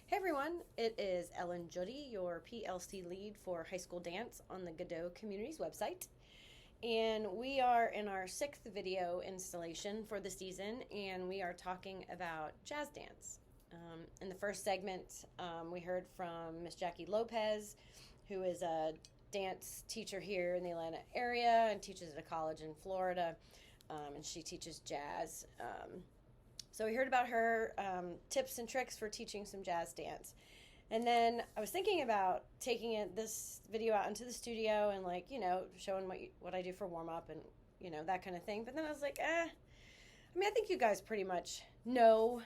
Hey everyone, it is Ellen Juddy, your PLC lead for high school dance on the Godot Communities website. And we are in our sixth video installation for the season, and we are talking about jazz dance. In the first segment, we heard from Miss Jackie Lopez, who is a dance teacher here in the Atlanta area and teaches at a college in Florida, and she teaches jazz. So we heard about her tips and tricks for teaching some jazz dance. And then I was thinking about taking this video out into the studio and showing what I do for warm up and that kind of thing. But then I was like, I think you guys pretty much know.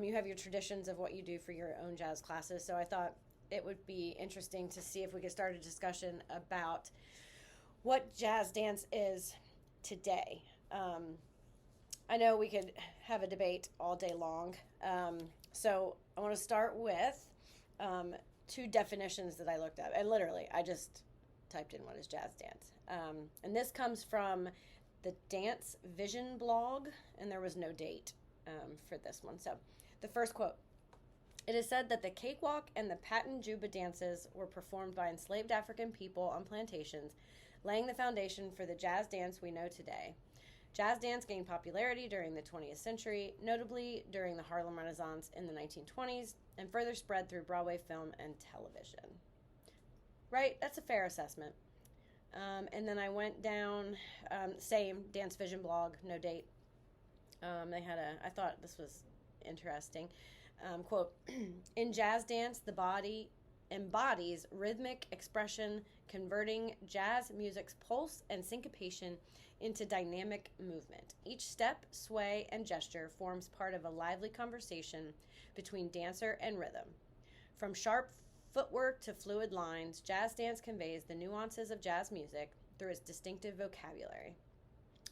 You have your traditions of what you do for your own jazz classes. So I thought it would be interesting to see if we could start a discussion about what jazz dance is today. I know we could have a debate all day long. So I want to start with two definitions that I looked up. And literally, I just typed in what is jazz dance. And this comes from the Dance Vision blog, and there was no date for this one. So the first quote, "It is said that the cakewalk and the patent juba dances were performed by enslaved African people on plantations, laying the foundation for the jazz dance we know today. Jazz dance gained popularity during the 20th century, notably during the Harlem Renaissance in the 1920s, and further spread through Broadway film and television." Right? That's a fair assessment. And then I went down, same Dance Vision blog, no date. I thought this was interesting. Quote, "In jazz dance, the body embodies rhythmic expression, converting jazz music's pulse and syncopation into dynamic movement. Each step, sway, and gesture forms part of a lively conversation between dancer and rhythm. From sharp footwork to fluid lines, jazz dance conveys the nuances of jazz music through its distinctive vocabulary.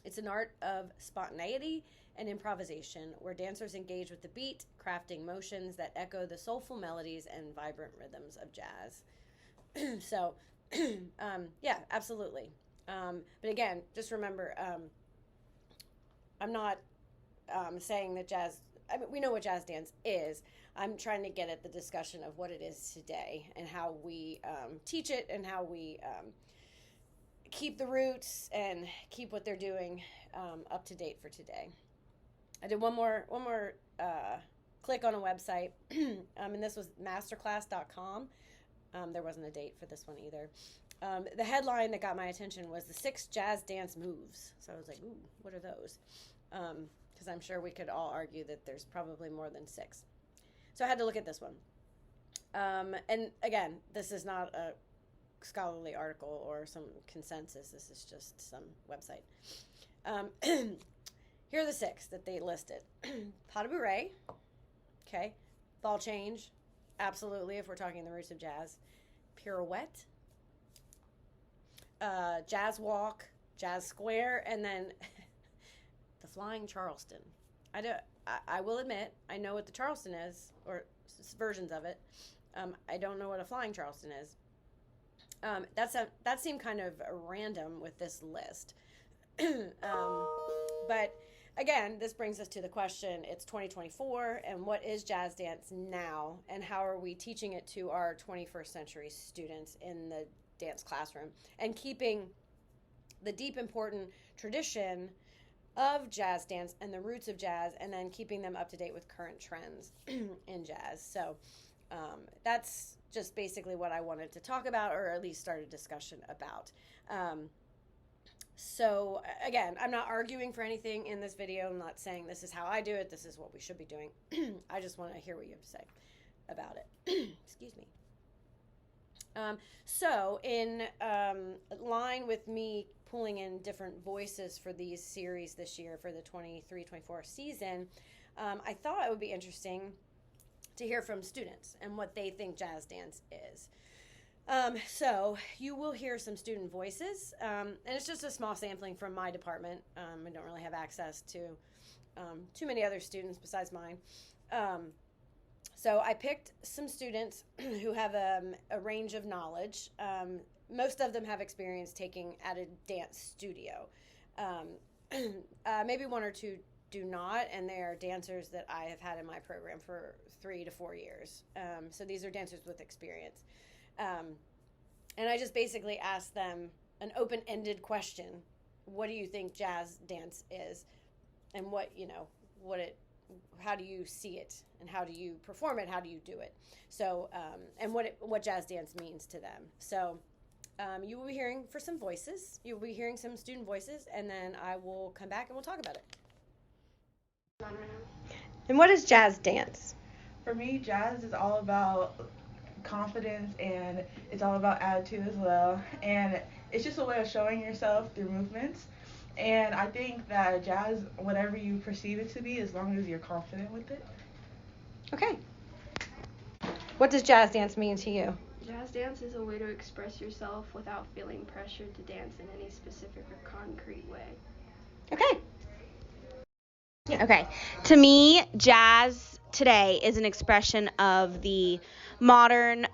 It's an art of spontaneity and improvisation where dancers engage with the beat, crafting motions that echo the soulful melodies and vibrant rhythms of jazz." So, yeah, absolutely. But again, just remember, I'm not saying that we know what jazz dance is. I'm trying to get at the discussion of what it is today and how we teach it and how we keep the roots and keep what they're doing up to date for today. I did one more click on a website, and this was masterclass.com. There wasn't a date for this one either. The headline that got my attention was the 6 jazz dance moves. So I was like, ooh, what are those? Because I'm sure we could all argue that there's probably more than 6. So I had to look at this one. And again, this is not a scholarly article or some consensus. This is just some website. Here are the 6 that they listed. Pas de bourrée. Okay. Ball change. Absolutely, if we're talking the roots of jazz. Pirouette. Jazz walk, jazz square, and then the flying Charleston. I will admit, I know what the Charleston is, or versions of it. I don't know what a flying Charleston is. That seemed kind of random with this list. But again, this brings us to the question, it's 2024, and what is jazz dance now, and how are we teaching it to our 21st century students in the dance classroom, and keeping the deep, important tradition of jazz dance and the roots of jazz, and then keeping them up to date with current trends in jazz. So that's just basically what I wanted to talk about, or at least start a discussion about. So again, I'm not arguing for anything in this video. I'm not saying this is how I do it, this is what we should be doing. I just want to hear what you have to say about it. Excuse me. So in line with me pulling in different voices for these series this year for the 23-24 season, I thought it would be interesting to hear from students and what they think jazz dance is. So you will hear some student voices, and it's just a small sampling from my department. I don't really have access to too many other students besides mine. So I picked some students who have a range of knowledge. Most of them have experience taking at a dance studio. Maybe one or two do not, and they are dancers that I have had in my program for 3 to 4 years. So these are dancers with experience. Um, and I just basically asked them an open-ended question: what do you think jazz dance is, and what it how do you see it, and how do you perform it, how do you do it? So and what jazz dance means to them. So you will be hearing for some voices, you'll be hearing some student voices, and then I will come back and we'll talk about it. And what is jazz dance? For me, jazz is all about confidence, and it's all about attitude as well. And it's just a way of showing yourself through movements. And I think that jazz, whatever you perceive it to be, as long as you're confident with it. Okay. What does jazz dance mean to you? Jazz dance is a way to express yourself without feeling pressured to dance in any specific or concrete way. Okay. Yeah. Okay. To me, jazz today is an expression of the modern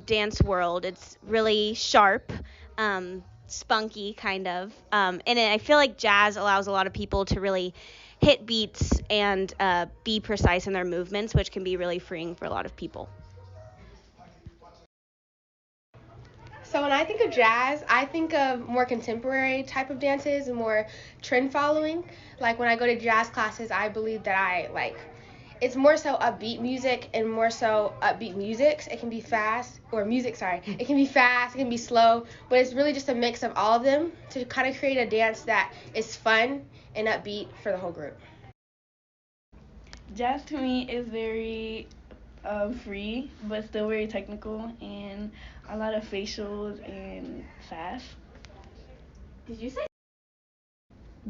dance world. It's really sharp, spunky kind of. And I feel like jazz allows a lot of people to really hit beats and be precise in their movements, which can be really freeing for a lot of people. So when I think of jazz, I think of more contemporary type of dances and more trend following. Like when I go to jazz classes, I believe that it's more so upbeat music and more so upbeat music. It can be fast, or music, sorry. It can be fast, it can be slow, but it's really just a mix of all of them to kind of create a dance that is fun and upbeat for the whole group. Jazz to me is very free, but still very technical, and a lot of facials and fast. Did you say?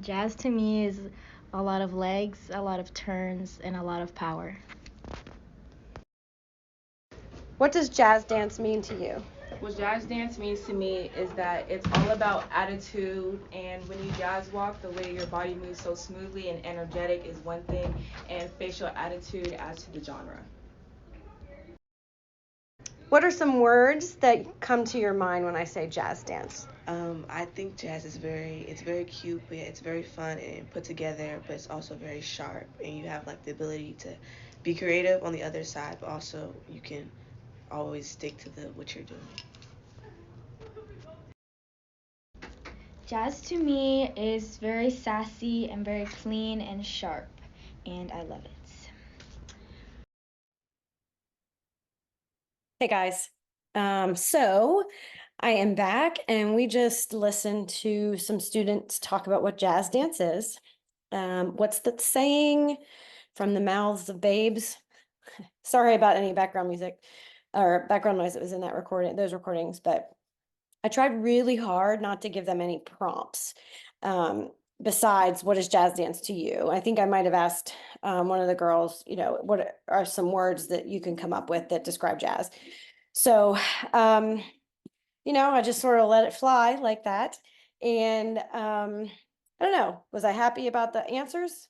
Jazz to me is a lot of legs, a lot of turns, and a lot of power. What does jazz dance mean to you? What jazz dance means to me is that it's all about attitude, and when you jazz walk, the way your body moves so smoothly and energetic is one thing, and facial attitude adds to the genre. What are some words that come to your mind when I say jazz dance? I think jazz is very cute, but it's very fun and put together, but it's also very sharp, and you have like the ability to be creative on the other side, but also you can always stick to what you're doing. Jazz to me is very sassy and very clean and sharp, and I love it. Hey guys. So I am back, and we just listened to some students talk about what jazz dance is. What's that saying? From the mouths of babes. Sorry about any background music or background noise that was in those recordings, but I tried really hard not to give them any prompts. Besides, what is jazz dance to you? I think I might have asked one of the girls, what are some words that you can come up with that describe jazz? So, I just sort of let it fly like that. And I don't know, was I happy about the answers?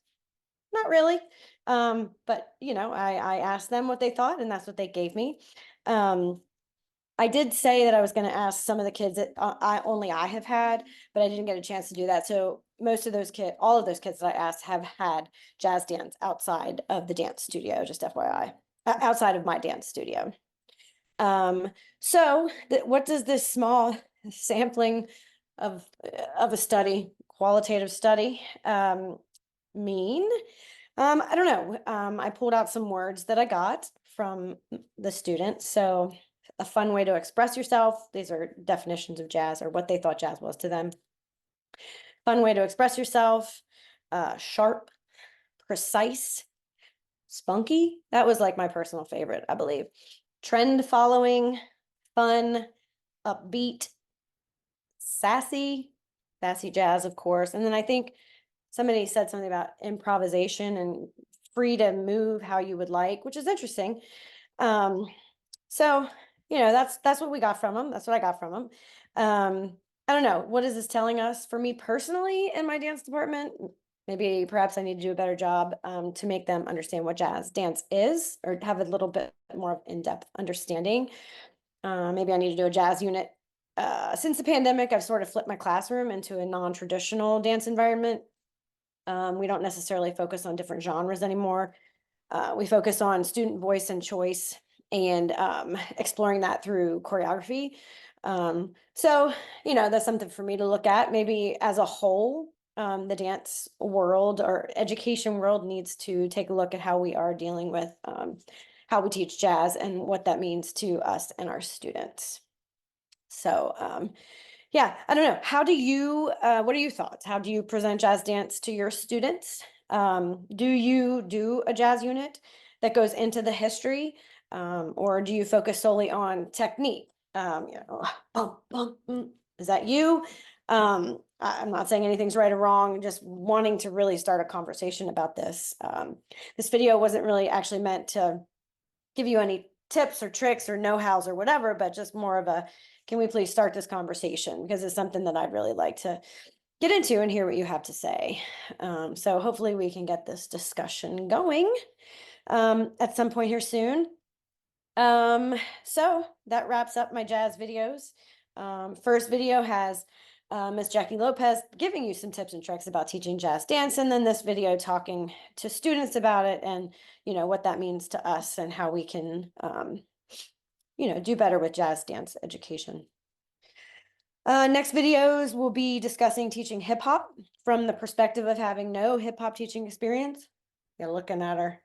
Not really. But I asked them what they thought, and that's what they gave me. I did say that I was going to ask some of the kids that I have had, but I didn't get a chance to do that. So all of those kids that I asked have had jazz dance outside of the dance studio, just FYI, outside of my dance studio. So what does this small sampling of a study, qualitative study, mean? I don't know. I pulled out some words that I got from the students. So a fun way to express yourself. These are definitions of jazz, or what they thought jazz was to them. Fun way to express yourself. Sharp, precise, spunky. That was like my personal favorite, I believe. Trend following, fun, upbeat, sassy jazz, of course. And then I think somebody said something about improvisation and free to move how you would like, which is interesting. So, that's what we got from them. That's what I got from them. I don't know. What is this telling us? For me personally in my dance department, maybe perhaps I need to do a better job to make them understand what jazz dance is, or have a little bit more of in-depth understanding. Maybe I need to do a jazz unit. Since the pandemic, I've sort of flipped my classroom into a non-traditional dance environment. We don't necessarily focus on different genres anymore. We focus on student voice and choice and exploring that through choreography. So, that's something for me to look at. Maybe as a whole, the dance world or education world needs to take a look at how we are dealing with how we teach jazz and what that means to us and our students. So, yeah, I don't know. What are your thoughts? How do you present jazz dance to your students? Do you do a jazz unit that goes into the history? Or do you focus solely on technique? Bum, bum, is that you? I'm not saying anything's right or wrong, just wanting to really start a conversation about this. This video wasn't really actually meant to give you any tips or tricks or know-hows or whatever, but just more of a, can we please start this conversation? Because it's something that I'd really like to get into and hear what you have to say. So hopefully we can get this discussion going at some point here soon. So that wraps up my jazz videos. First video has Miss Jackie Lopez giving you some tips and tricks about teaching jazz dance, and then this video talking to students about it and what that means to us and how we can do better with jazz dance education. Next videos will be discussing teaching hip hop from the perspective of having no hip hop teaching experience. You're looking at her.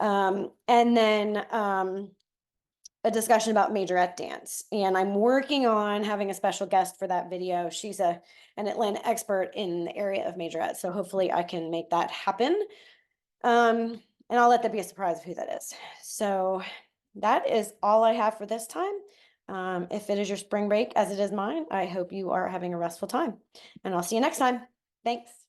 And then a discussion about majorette dance. And I'm working on having a special guest for that video. She's an Atlanta expert in the area of majorette. So hopefully I can make that happen. And I'll let that be a surprise of who that is. So that is all I have for this time. If it is your spring break, as it is mine, I hope you are having a restful time. And I'll see you next time. Thanks.